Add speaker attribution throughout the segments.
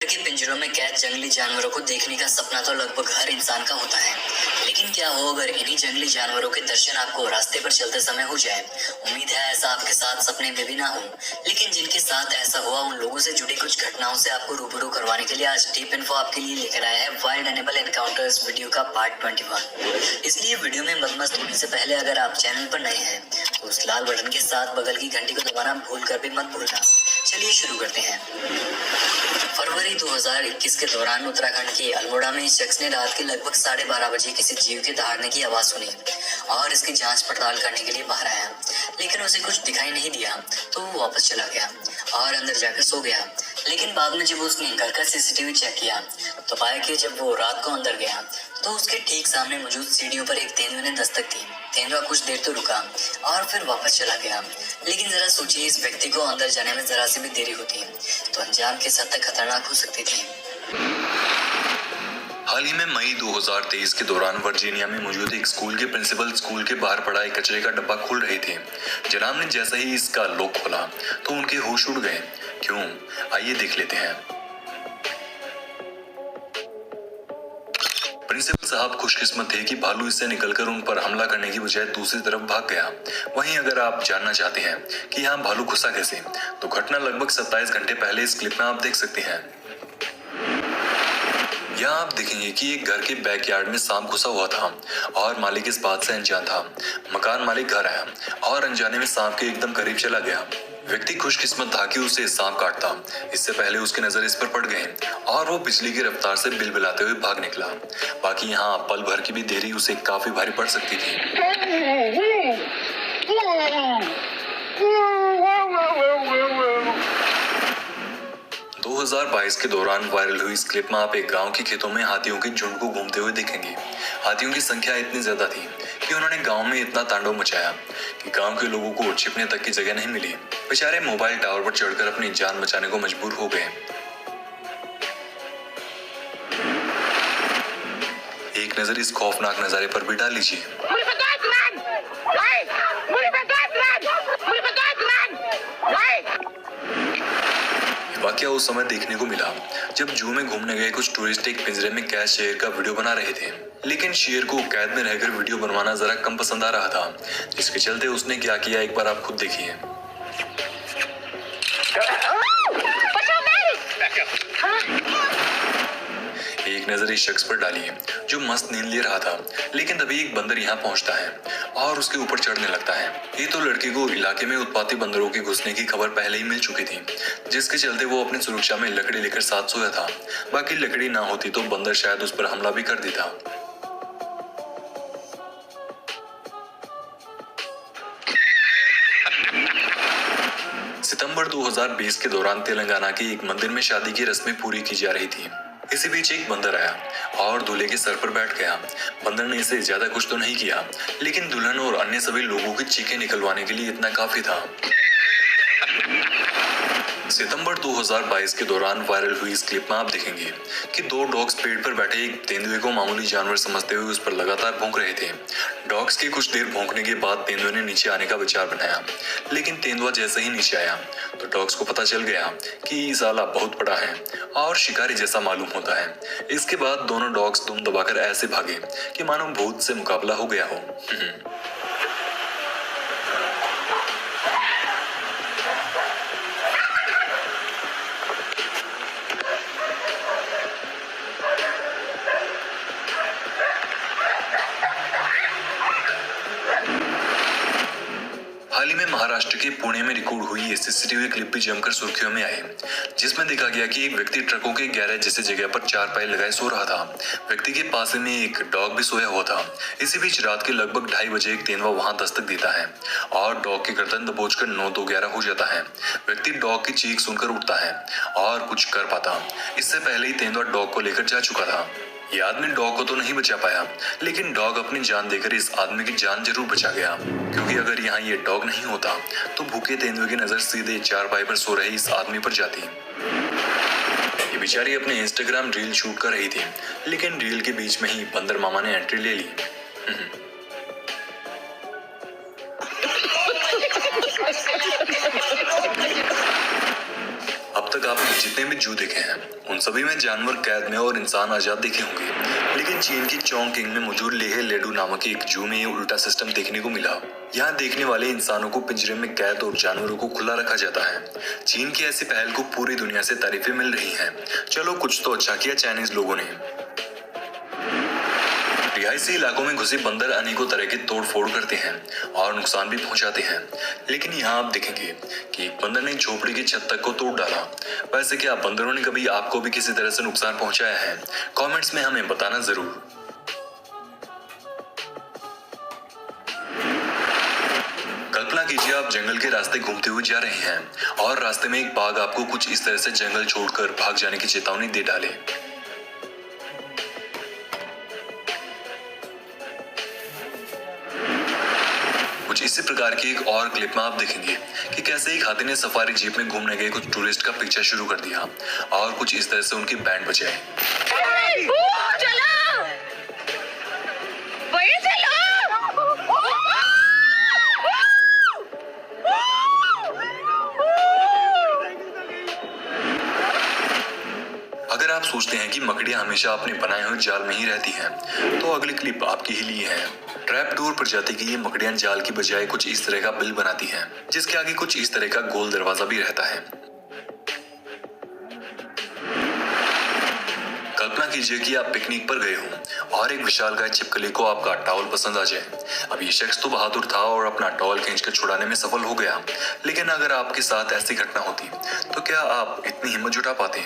Speaker 1: के पिंजरों में कैद जंगली जानवरों को देखने का सपना तो लगभग हर इंसान का होता है, लेकिन क्या हो अगर इन्हीं जंगली जानवरों के दर्शन आपको रास्ते पर चलते समय हो जाए। उम्मीद है ऐसा आपके साथ सपने में भी ना हो, लेकिन जिनके साथ ऐसा हुआ उन लोगों से जुड़ी कुछ घटनाओं से आपको रूबरू करवाने के लिए आज डीप इन्फो आपके लिए लेकर आया है वाइल्ड एनिमल एनकाउंटर्स वीडियो का पार्ट 21। इसलिए वीडियो में मदमस्त होने से पहले अगर आप चैनल पर नए हैं तो उस लाल बटन के साथ बगल की घंटी को दबाना भूल कर भी मत भूलना। चलिए शुरू करते हैं। फरवरी 2021 के दौरान उत्तराखंड के अल्मोड़ा में इस शख्स ने रात के लगभग 12:30 बजे किसी जीव के दहाड़ने की आवाज सुनी और इसकी जांच पड़ताल करने के लिए बाहर आया, लेकिन उसे कुछ दिखाई नहीं दिया तो वो वापस चला गया और अंदर जाकर सो गया। लेकिन बाद में जब उसने घर का सीसीटीवी चेक किया तो पाया कि जब वो रात को अंदर गया तो उसके ठीक सामने मौजूद सीढ़ियों पर एक तेंदुए ने दस्तक दी। तेंदुआ कुछ देर तो रुका और फिर वापस चला गया, लेकिन जरा सोचिए इस व्यक्ति को अंदर जाने में जरा सी भी देरी होती तो अंजाम किस हद तक खतरनाक हो सकती थी।
Speaker 2: हाल ही में मई 2023 के दौरान वर्जीनिया में मौजूद एक स्कूल के प्रिंसिपल स्कूल के बाहर पड़ा एक कचरे का डब्बा खोल रहे थे। जनाब ने जैसे ही इसका लॉक खोला तो उनके होश उड़ गए। क्यों, आइए देख लेते हैं। प्रिंसिपल साहब खुशकिस्मत थे कि भालू इससे निकलकर उन पर हमला करने की बजाय दूसरी तरफ भाग गया। वहीं अगर आप जानना चाहते हैं कि यहाँ भालू घुसा कैसे, तो घटना लगभग 27 घंटे पहले इस क्लिप में आप देख सकते हैं। यहाँ आप देखेंगे कि एक घर के बैकयार्ड में सांप घुसा हुआ था और मालिक इस बात से अनजान था। मकान मालिक घर आया और अनजाने में सांप के एकदम करीब चला गया। व्यक्ति खुशकिस्मत था कि उसे सांप काटता, इससे पहले उसकी नजर इस पर पड़ गई और वो बिजली की रफ्तार से बिलबिलाते हुए भाग निकला। बाकी यहाँ पल भर की भी देरी उसे काफी भारी पड़ सकती थी। 2022 के दौरान वायरल हुई इस क्लिप में आप एक गांव के खेतों में हाथियों के झुंड को घूमते हुए देखेंगे। हाथियों की संख्या इतनी ज्यादा थी कि उन्होंने गांव में इतना तांडव मचाया कि गांव के लोगों को छिपने तक की जगह नहीं मिली। बेचारे मोबाइल टावर पर चढ़कर अपनी जान बचाने को मजबूर हो गए। एक नजर इस खौफनाक नजारे पर भी डाल लीजिए। वाकया उस समय देखने को मिला जब जू में घूमने गए कुछ टूरिस्ट एक पिंजरे में कैद शेर का वीडियो बना रहे थे, लेकिन शेर को कैद में रहकर वीडियो बनवाना जरा कम पसंद आ रहा था, जिसके चलते उसने क्या किया एक बार आप खुद देखिए। एक नजर इस शख्स पर डालिए जो मस्त नींद ले रहा था, लेकिन तभी एक बंदर यहाँ पहुँचता है और उसके ऊपर चढ़ने लगता है। ये तो लड़के को इलाके में उत्पाती बंदरों के घुसने की खबर पहले ही मिल चुकी थी, जिसके चलते वो अपनी सुरक्षा में लकड़ी लेकर साथ सोया था। बाकी लकड़ी ना होती तो बंदर शायद उस पर हमला भी कर देता। सितंबर 2020 के दौरान तेलंगाना के एक मंदिर में शादी की रस्में पूरी की जा रही थी। इसी बीच एक बंदर आया और दूल्हे के सर पर बैठ गया। बंदर ने इसे ज्यादा कुछ तो नहीं किया, लेकिन दुल्हन और अन्य सभी लोगों की चीखें निकलवाने के लिए इतना काफी था। सितंबर 2022 के दौरान वायरल हुई इस क्लिप में आप देखेंगे कि दो डॉग्स पेड़ पर बैठे एक तेंदुए को मामूली जानवर समझते हुए उस पर लगातार भौंक रहे थे। डॉग्स के कुछ देर भौंकने के बाद तेंदुए ने नीचे आने का विचार बनाया, लेकिन तेंदुआ जैसे ही नीचे आया तो डॉग्स को पता चल गया कि ये साला बहुत बड़ा है और शिकारी जैसा मालूम होता है। इसके बाद दोनों डॉग्स दुम दबाकर ऐसे भागे कि मानो भूत से मुकाबला हो गया हो। हाल ही में महाराष्ट्र के पुणे में रिकॉर्ड हुई ये सीसीटीवी क्लिप भी जमकर सुर्खियों में आई, जिसमें देखा गया कि एक व्यक्ति ट्रकों के गैरेज जैसी जगह पर चारपाई लगाए सो रहा था। व्यक्ति के पास में एक डॉग भी सोया हुआ था। इसी बीच रात के लगभग 2:30 बजे एक तेंदुआ वहां दस्तक देता है और डॉग की गर्दन दबोचकर 9-2-11 हो जाता है। व्यक्ति डॉग की चीख सुनकर उठता है और कुछ कर पाता। इससे पहले ही तेंदुआ डॉग को लेकर जा चुका था। ये आदमी डॉग को तो नहीं बचा पाया, लेकिन डॉग अपनी जान देकर इस आदमी की जान जरूर बचा गया, क्योंकि अगर यहाँ ये डॉग नहीं होता तो भूखे तेंदुए की नजर सीधे चारपाई पर सो रहे इस आदमी पर जाती। ये बेचारी अपने इंस्टाग्राम रील शूट कर रही थी, लेकिन रील के बीच में ही बंदर मामा ने एंट्री ले ली। अब तक आपने जितने भी जू देखे हैं उन सभी में जानवर कैद में और इंसान आजाद देखे होंगे, लेकिन चीन की चोंगकिंग में मौजूद लेह लेडू नामक एक जू में ये उल्टा सिस्टम देखने को मिला। यहाँ देखने वाले इंसानों को पिंजरे में कैद और जानवरों को खुला रखा जाता है। चीन की ऐसी पहल को पूरी दुनिया से तारीफें मिल रही हैं। चलो कुछ तो अच्छा किया चाइनीज लोगों ने। रिहायशी इलाकों में घुसे बंदर अनेकों तरह के तोड़ फोड़ करते हैं और नुकसान भी पहुंचाते हैं, लेकिन यहाँ आप देखेंगे कि एक बंदर ने झोपड़ी की छत तक को तोड़ डाला। वैसे क्या बंदरों ने कभी आपको भी किसी तरह से नुकसान पहुंचाया है? कमेंट्स में हमें बताना जरूर। कल्पना कीजिए आप जंगल के रास्ते घूमते हुए जा रहे हैं और रास्ते में एक बाघ आपको कुछ इस तरह से जंगल छोड़कर भाग जाने की चेतावनी दे डाले। कुछ इसी प्रकार की एक और क्लिप में आप देखेंगे कि कैसे एक हाथी ने सफारी जीप में घूमने गए कुछ टूरिस्ट का पीछा शुरू कर दिया और कुछ इस तरह से उनकी बैंड बजाए। अगर आप सोचते हैं कि मकड़ियां हमेशा अपने बनाए हुए जाल में ही रहती हैं, तो अगली क्लिप आपके ही लिए है। ट्रैपडोर प्रजाति की ये मकड़ियां जाल की बजाय कुछ इस तरह का बिल बनाती हैं, जिसके आगे कुछ इस तरह का गोल दरवाजा भी रहता है। कल्पना कीजिए कि आप पिकनिक पर गए हो और एक विशालकाय छिपकली को आपका टॉवल पसंद आ जाए। अब ये शख्स तो बहादुर था और अपना टॉवल खींचकर छुड़ाने में सफल हो गया, लेकिन अगर आपके साथ ऐसी घटना होती तो क्या आप इतनी हिम्मत जुटा पाते?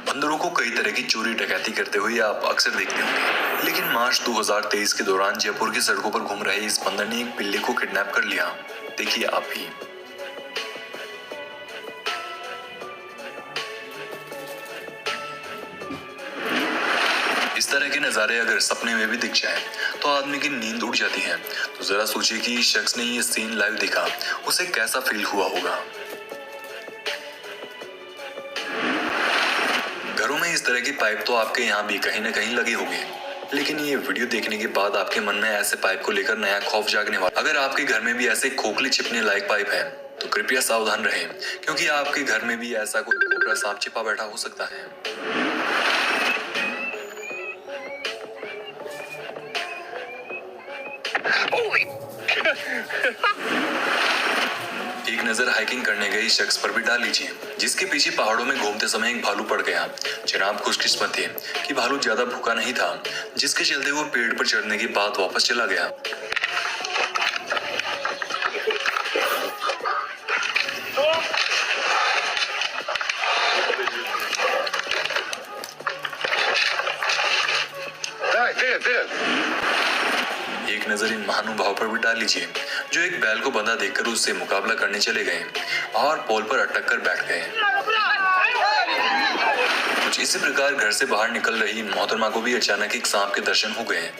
Speaker 2: बंदरों को कई तरह की चोरी डकैती करते हुए आप अक्सर देखते होंगे, लेकिन मार्च 2023 के दौरान जयपुर की सड़कों पर घूम रहे इस बंदर ने एक बिल्ली को किडनैप कर लिया। देखिए आप भी। इस तरह के नजारे अगर सपने में भी दिख जाए तो आदमी की नींद उड़ जाती है। तो जरा सोचिए कि इस शख्स ने ये सीन लाइव देखा, उसे कैसा फील हुआ होगा। घरों में इस तरह की पाइप तो आपके यहाँ भी कहीं न कहीं लगे होंगे, लेकिन ये वीडियो देखने के बाद आपके मन में ऐसे पाइप को लेकर नया खौफ जागने वाला। अगर आपके घर में भी ऐसे खोखले छिपने लायक पाइप है तो कृपया सावधान रहें, क्योंकि आपके घर में भी ऐसा कोई खोखला सांप छिपा बैठा हो सकता है। एक नजर हाइकिंग करने गए शख्स पर भी डाल लीजिए, जिसके पीछे पहाड़ों में घूमते समय एक भालू पड़ गया। जनाब खुशकिस्मत थे कि भालू ज्यादा भूखा नहीं था, जिसके चलते वो पेड़ पर चढ़ने के बाद वापस चला गया। एक नजर इन महानुभाव पर भी डाल लीजिए, जो एक बैल को बंधा देखकर उससे मुकाबला करने चले गए और पोल पर अटक कर बैठ गए। कुछ इसी प्रकार घर से बाहर निकल रही मोहतरमा को भी अचानक एक सांप के दर्शन हो गए।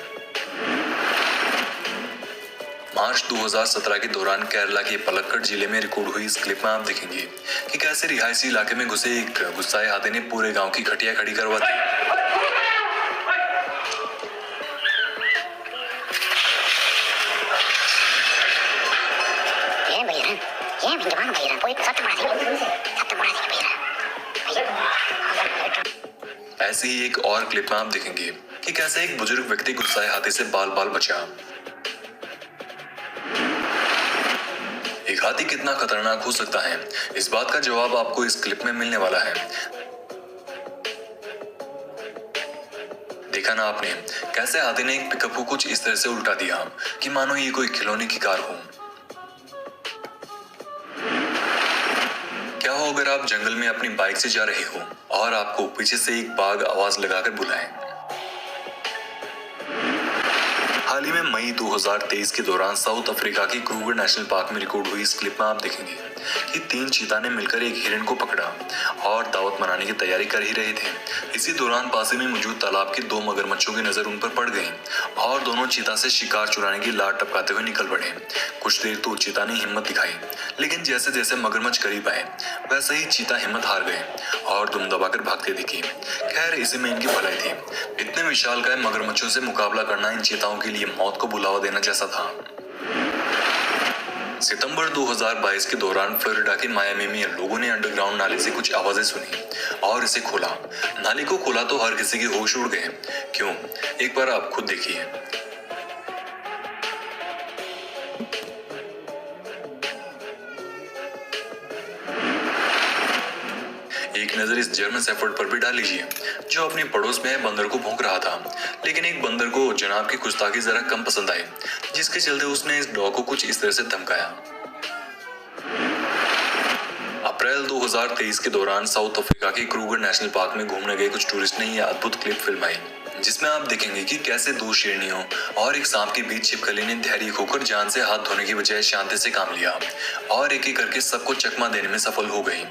Speaker 2: मार्च 2017 के दौरान केरला के पलक्कड़ जिले में रिकॉर्ड हुई इस क्लिप में आप देखेंगे कि कैसे रिहायशी इलाके में घुसे एक गुस्साए हाथी ने पूरे गांव की खटिया खड़ी करवा दी। ऐसी ही एक और क्लिप में आप देखेंगे कि कैसे एक बुजुर्ग व्यक्ति गुस्साए हाथी से बाल बाल बचा। एक हाथी कितना खतरनाक हो सकता है, इस बात का जवाब आपको इस क्लिप में मिलने वाला है। देखा ना आपने कैसे हाथी ने एक पिकअप को कुछ इस तरह से उल्टा दिया कि मानो ये कोई खिलौने की कार हो। क्या हो अगर आप जंगल में अपनी बाइक से जा रहे हो और आपको पीछे से एक बाघ आवाज लगाकर बुलाए। हाल ही में मई 2023 के दौरान साउथ अफ्रीका के क्रूगर नेशनल पार्क में रिकॉर्ड हुई इस क्लिप में आप देखेंगे कि 3 चीता ने मिलकर एक हिरण को पकड़ा और दावत मनाने की तैयारी कर ही रहे थे। इसी दौरान पास में मौजूद तालाब के 2 मगरमच्छों की नजर उन पर पड़ गई और दोनों चीता से शिकार चुराने की लाट टपकाते हुए निकल पड़े। कुछ देर तो चीता ने हिम्मत दिखाई, लेकिन जैसे जैसे मगरमच्छ करीब आए वैसे ही चीता हिम्मत हार गए और दुम दबाकर भागते दिखे। खैर इसी में इनकी भलाई थी। इतने विशालकाय मगरमच्छों से मुकाबला करना इन चीताओं के लिए मौत को बुलावा देना जैसा था। सितंबर 2022 के दौरान फ्लोरिडा के मायामी में लोगों ने अंडरग्राउंड नाले से कुछ आवाजें सुनी और इसे खोला। नाले को खोला तो हर किसी के होश उड़ गए। क्यों? एक बार आप खुद देखिए। एक नजर इस जर्मन शेफर्ड पर भी डाल लीजिए, जो अपने पड़ोस में बंदर को भौंक रहा था। लेकिन एक बंदर को जनाब की गुस्ताखी जरा कम पसंद आई, जिसके चलते उसने इस डॉग को कुछ इस तरह से धमकाया। अप्रैल 2023 के दौरान साउथ अफ्रीका के क्रूगर नेशनल पार्क में घूमने गए कुछ टूरिस्ट ने यह अद्भुत क्लिप फिल्माई, जिसमें आप देखेंगे कि कैसे दो शेरनियों और एक सांप के बीच छिपकली ने धैर्य खोकर जान से हाथ धोने की बजाय शांति से काम लिया और एक एक करके सबको चकमा देने में सफल हो गई।